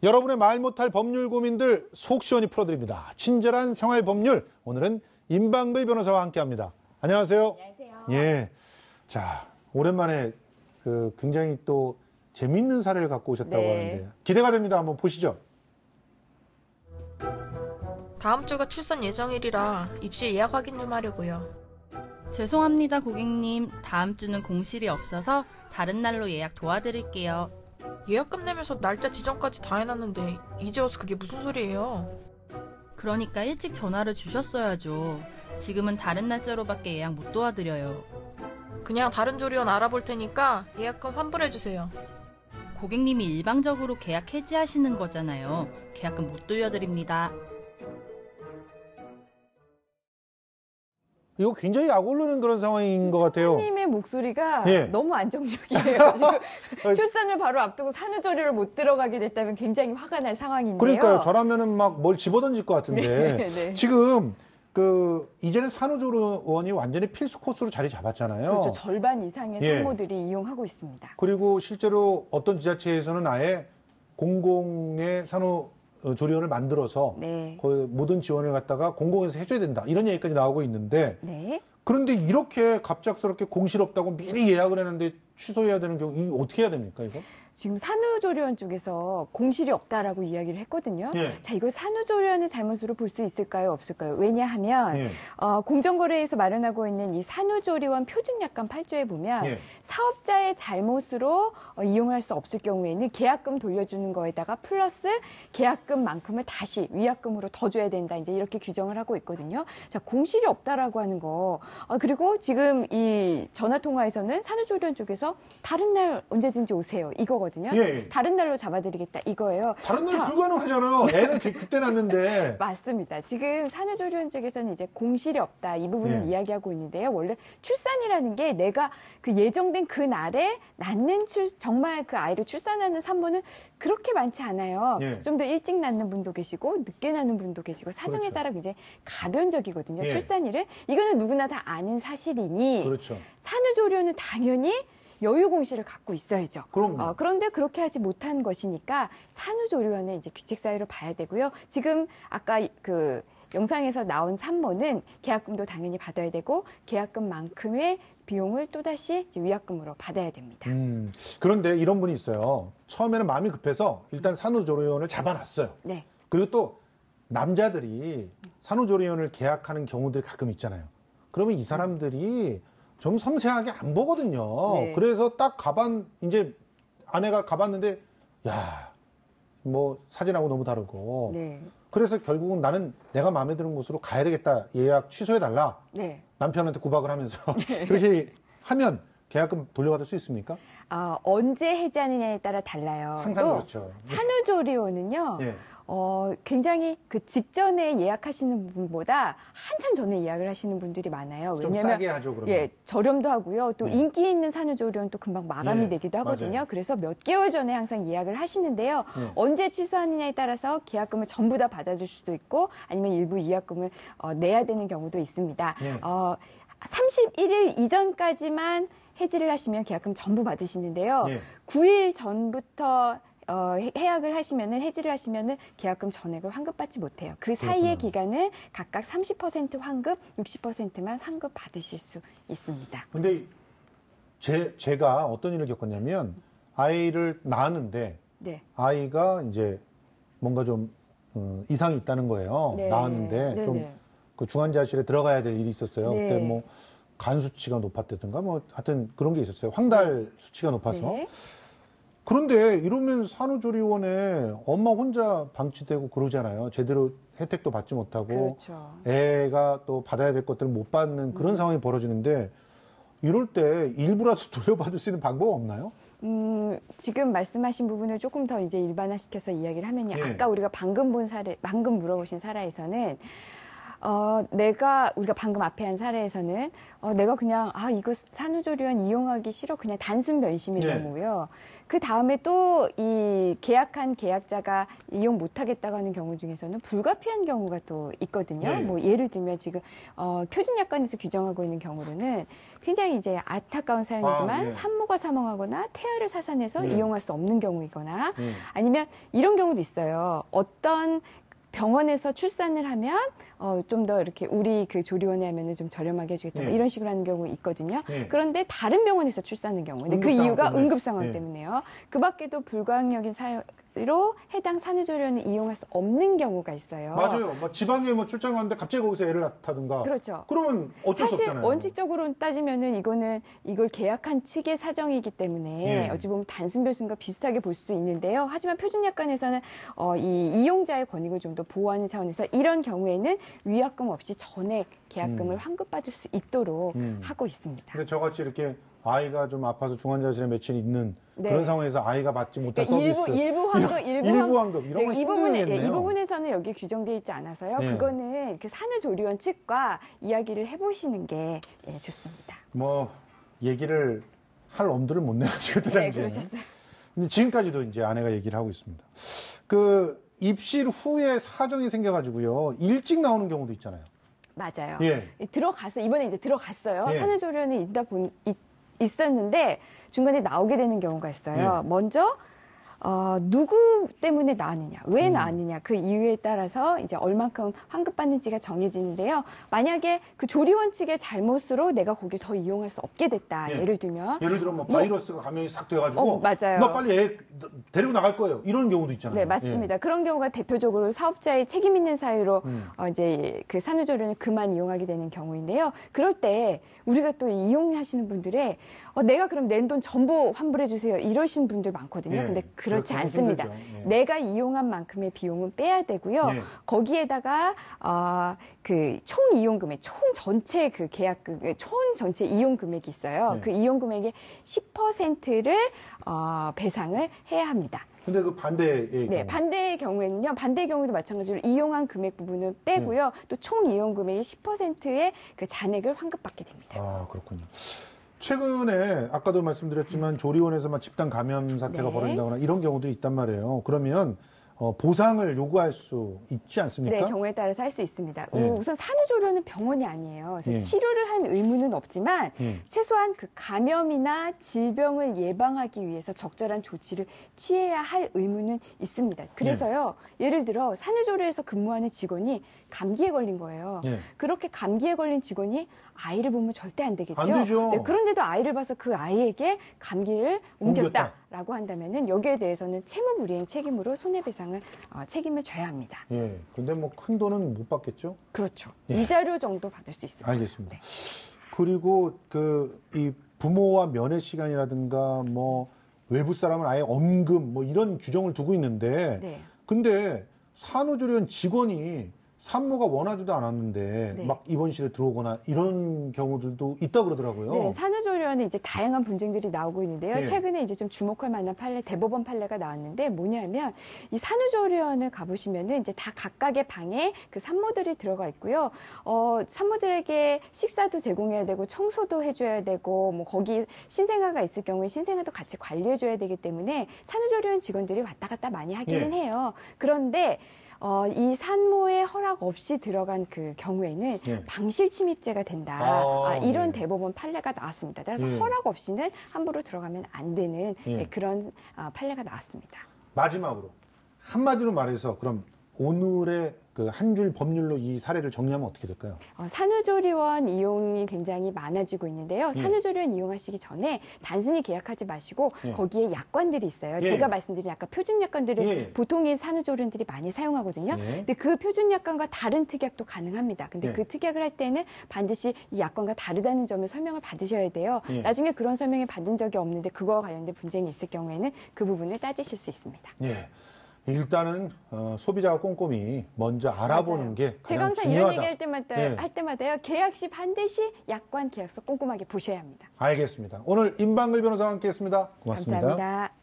여러분의 말 못할 법률 고민들 속 시원히 풀어드립니다. 친절한 생활 법률, 오늘은 임방글 변호사와 함께합니다. 안녕하세요. 안녕하세요. 예, 자 오랜만에 굉장히 또 재미있는 사례를 갖고 오셨다고 하는데 기대가 됩니다. 한번 보시죠. 다음 주가 출산 예정일이라 입실 예약 확인 좀 하려고요. 죄송합니다, 고객님. 다음 주는 공실이 없어서 다른 날로 예약 도와드릴게요. 예약금 내면서 날짜 지정까지 다 해놨는데 이제 와서 그게 무슨 소리예요? 그러니까 일찍 전화를 주셨어야죠. 지금은 다른 날짜로밖에 예약 못 도와드려요. 그냥 다른 조리원 알아볼 테니까 예약금 환불해주세요. 고객님이 일방적으로 계약 해지하시는 거잖아요. 계약금 못 돌려드립니다. 이거 굉장히 약 오르는 그런 상황인 것 같아요. 사장님의 목소리가 예. 너무 안정적이에요. 지금 출산을 바로 앞두고 산후조리를 못 들어가게 됐다면 굉장히 화가 날 상황인데요. 그러니까요. 저라면은 막 뭘 집어던질 것 같은데 네. 지금 이제는 산후조리원이 완전히 필수 코스로 자리 잡았잖아요. 그렇죠. 절반 이상의 예. 산모들이 이용하고 있습니다. 그리고 실제로 어떤 지자체에서는 아예 공공의 산후조리원을 만들어서 거의 모든 지원을 갖다가 공공에서 해줘야 된다. 이런 얘기까지 나오고 있는데 그런데 이렇게 갑작스럽게 공실 없다고 미리 예약을 했는데 취소해야 되는 경우 이거 어떻게 해야 됩니까, 이거? 지금 산후조리원 쪽에서 공실이 없다라고 이야기를 했거든요. 자, 이걸 산후조리원의 잘못으로 볼 수 있을까요, 없을까요? 왜냐하면 공정거래에서 마련하고 있는 이 산후조리원 표준약관 8조에 보면 사업자의 잘못으로 이용할 수 없을 경우에는 계약금 돌려주는 거에다가 플러스 계약금만큼을 다시 위약금으로 더 줘야 된다. 이제 이렇게 규정을 하고 있거든요. 자, 공실이 없다라고 하는 거. 그리고 지금 이 전화통화에서는 산후조리원 쪽에서 다른 날 언제든지 오세요. 이거거든요. 다른 날로 잡아드리겠다 이거예요. 다른 날 불가능하잖아요. 애는 그때 낳는데. 맞습니다. 지금 산후조리원 쪽에서는 이제 공실이 없다 이 부분을 이야기하고 있는데요. 원래 출산이라는 게 내가 그 예정된 그 날에 낳는 정말 그 아이를 출산하는 산모는 그렇게 많지 않아요. 좀 더 일찍 낳는 분도 계시고 늦게 낳는 분도 계시고 사정에 따라 굉장히 가변적이거든요. 출산일은 이거는 누구나 다 아는 사실이니 산후조리원은 당연히 여유 공실을 갖고 있어야죠. 그런데 그렇게 하지 못한 것이니까 산후조리원의 이제 규칙 사유를 봐야 되고요. 지금 아까 그 영상에서 나온 산모는 계약금도 당연히 받아야 되고 계약금만큼의 비용을 또다시 이제 위약금으로 받아야 됩니다. 그런데 이런 분이 있어요. 처음에는 마음이 급해서 일단 산후조리원을 잡아놨어요. 그리고 또 남자들이 산후조리원을 계약하는 경우들이 가끔 있잖아요. 그러면 이 사람들이 좀 섬세하게 안 보거든요. 그래서 딱 이제 아내가 가봤는데, 야, 뭐 사진하고 너무 다르고. 그래서 결국은 나는 내가 마음에 드는 곳으로 가야 되겠다. 예약 취소해달라. 남편한테 구박을 하면서. 그렇게 하면 계약금 돌려받을 수 있습니까? 언제 해지하느냐에 따라 달라요. 항상 그렇죠. 산후조리원은요. 굉장히 그 직전에 예약하시는 분보다 한참 전에 예약을 하시는 분들이 많아요. 좀 왜냐면 싸게 하죠, 그러면. 저렴도 하고요. 또 인기 있는 산후조리원 또 금방 마감이 되기도 하거든요. 맞아요. 그래서 몇 개월 전에 항상 예약을 하시는데요. 언제 취소하느냐에 따라서 계약금을 전부 다 받아줄 수도 있고 아니면 일부 위약금을 내야 되는 경우도 있습니다. 31일 이전까지만 해지를 하시면 계약금 전부 받으시는데요. 9일 전부터 해약을 하시면은 해지를 하시면은 계약금 전액을 환급받지 못해요. 그 사이의 기간은 각각 30% 환급, 60%만 환급 받으실 수 있습니다. 근데 제가 어떤 일을 겪었냐면 아이를 낳았는데 아이가 이제 뭔가 좀 이상이 있다는 거예요. 낳았는데 좀 그 중환자실에 들어가야 될 일이 있었어요. 그때 뭐 간 수치가 높았다든가 뭐 하여튼 그런 게 있었어요. 황달 수치가 높아서. 그런데 이러면 산후조리원에 엄마 혼자 방치되고 그러잖아요. 제대로 혜택도 받지 못하고 애가 또 받아야 될 것들을 못 받는 그런 상황이 벌어지는데 이럴 때 일부라도 돌려받을 수 있는 방법 없나요? 지금 말씀하신 부분을 조금 더 이제 일반화시켜서 이야기를 하면요. 아까 우리가 방금 본 사례, 방금 물어보신 사례에서는 우리가 방금 앞에 한 사례에서는 내가 그냥 이거 산후조리원 이용하기 싫어 그냥 단순 변심의 경우고요. 그 다음에 또 이 계약한 계약자가 이용 못하겠다고 하는 경우 중에서는 불가피한 경우가 또 있거든요. 뭐 예를 들면 지금 표준약관에서 규정하고 있는 경우로는 굉장히 이제 안타까운 사연이지만 산모가 사망하거나 태아를 사산해서 이용할 수 없는 경우이거나 아니면 이런 경우도 있어요. 어떤 병원에서 출산을 하면 좀 더 이렇게 우리 그 조리원에 하면은 좀 저렴하게 해주겠다 이런 식으로 하는 경우 있거든요. 그런데 다른 병원에서 출산하는 경우, 근데 그 이유가 응급 상황 때문에요. 그 밖에도 불가항력인 사유로 해당 산후조리원을 이용할 수 없는 경우가 있어요. 맞아요. 지방에 출장 갔는데 갑자기 거기서 애를 낳다든가. 그렇죠. 그러면 어쩔 수 없잖아요. 사실 원칙적으로 따지면은 이걸 계약한 측의 사정이기 때문에 어찌 보면 단순 변심과 비슷하게 볼 수도 있는데요. 하지만 표준약관에서는 이 이용자의 권익을 좀 더 보호하는 차원에서 이런 경우에는 위약금 없이 전액 계약금을 환급받을 수 있도록 하고 있습니다. 근데 저같이 이렇게 아이가 좀 아파서 중환자실에 며칠 있는 그런 상황에서 아이가 받지 못할 서비스 일부 환급 이런 건 힘들겠네요. 이 부분에서는 여기 규정되어 있지 않아서요. 그거는 그 산후조리원 측과 이야기를 해보시는 게 좋습니다. 얘기를 할 엄두를 못 내가지고 당시에. 그러셨어요. 근데 지금까지도 이제 아내가 얘기를 하고 있습니다. 입실 후에 사정이 생겨가지고요 일찍 나오는 경우도 있잖아요. 맞아요. 이번에 이제 들어갔어요. 산후조리원에 있었는데 중간에 나오게 되는 경우가 있어요. 먼저 누구 때문에 나왔느냐, 왜 나왔느냐, 그 이유에 따라서 이제 얼만큼 환급받는지가 정해지는데요. 만약에 그 조리원 측의 잘못으로 내가 거길 더 이용할 수 없게 됐다. 예를 들면 바이러스가 감염이 싹 돼가지고 맞아요. 나 빨리 애 데리고 나갈 거예요. 이런 경우도 있잖아요. 네, 맞습니다. 그런 경우가 대표적으로 사업자의 책임 있는 사유로 이제 그 산후조리원을 그만 이용하게 되는 경우인데요. 그럴 때 우리가 또 이용하시는 분들의 내가 그럼 낸 돈 전부 환불해 주세요. 이러신 분들 많거든요. 근데 그렇지 않습니다. 내가 이용한 만큼의 비용은 빼야 되고요. 거기에다가 그 총 이용 금액, 총 전체 그 계약금, 총 전체 이용 금액이 있어요. 그 이용 금액의 10%를 배상을 해야 합니다. 근데 그 반대의 경우? 반대의 경우에는요. 반대의 경우도 마찬가지로 이용한 금액 부분을 빼고요. 또 총 이용 금액의 10%의 그 잔액을 환급받게 됩니다. 그렇군요. 최근에 아까도 말씀드렸지만 조리원에서 집단 감염 사태가 벌어진다거나 이런 경우들이 있단 말이에요. 그러면 보상을 요구할 수 있지 않습니까? 네, 경우에 따라서 할 수 있습니다. 우선 산후조리원은 병원이 아니에요. 그래서 치료를 한 의무는 없지만 최소한 그 감염이나 질병을 예방하기 위해서 적절한 조치를 취해야 할 의무는 있습니다. 그래서요, 예를 들어 산후조리원에서 근무하는 직원이 감기에 걸린 거예요. 그렇게 감기에 걸린 직원이 아이를 보면 절대 안 되겠죠. 안 되죠. 그런데도 아이를 봐서 그 아이에게 감기를 옮겼다라고 한다면은 여기에 대해서는 채무불이행 책임으로 손해배상을 책임을 져야 합니다. 근데 큰 돈은 못 받겠죠? 그렇죠. 이자료 정도 받을 수 있습니다. 알겠습니다. 그리고 이 부모와 면회 시간이라든가 외부 사람은 아예 엄금 이런 규정을 두고 있는데 근데 산후조리원 직원이 산모가 원하지도 않았는데 막 입원실에 들어오거나 이런 경우들도 있다고 그러더라고요. 네, 산후조리원은 이제 다양한 분쟁들이 나오고 있는데요. 최근에 이제 좀 주목할 만한 대법원 판례가 나왔는데 뭐냐면 이 산후조리원을 가보시면은 이제 다 각각의 방에 그 산모들이 들어가 있고요. 산모들에게 식사도 제공해야 되고 청소도 해줘야 되고 거기 신생아가 있을 경우에 신생아도 같이 관리해줘야 되기 때문에 산후조리원 직원들이 왔다 갔다 많이 하기는 해요. 그런데 이 산모의 허락 없이 들어간 그 경우에는 방실 침입죄가 된다. 이런 대법원 판례가 나왔습니다. 따라서 허락 없이는 함부로 들어가면 안 되는 그런 판례가 나왔습니다. 마지막으로 한마디로 말해서 그럼 오늘의 그 한 줄 법률로 이 사례를 정리하면 어떻게 될까요? 산후조리원 이용이 굉장히 많아지고 있는데요. 산후조리원 이용하시기 전에 단순히 계약하지 마시고 거기에 약관들이 있어요. 제가 말씀드린 아까 표준 약관들을 보통의 산후조리원들이 많이 사용하거든요. 근데 그 표준 약관과 다른 특약도 가능합니다. 근데 그 특약을 할 때는 반드시 이 약관과 다르다는 점을 설명을 받으셔야 돼요. 나중에 그런 설명을 받은 적이 없는데 그거와 관련된 분쟁이 있을 경우에는 그 부분을 따지실 수 있습니다. 일단은 소비자가 꼼꼼히 먼저 알아보는 게 가장 제가 항상 중요하다. 이런 얘기할 때마다요. 계약 시 반드시 약관 계약서 꼼꼼하게 보셔야 합니다. 알겠습니다. 오늘 임방글 변호사와 함께했습니다. 고맙습니다. 감사합니다.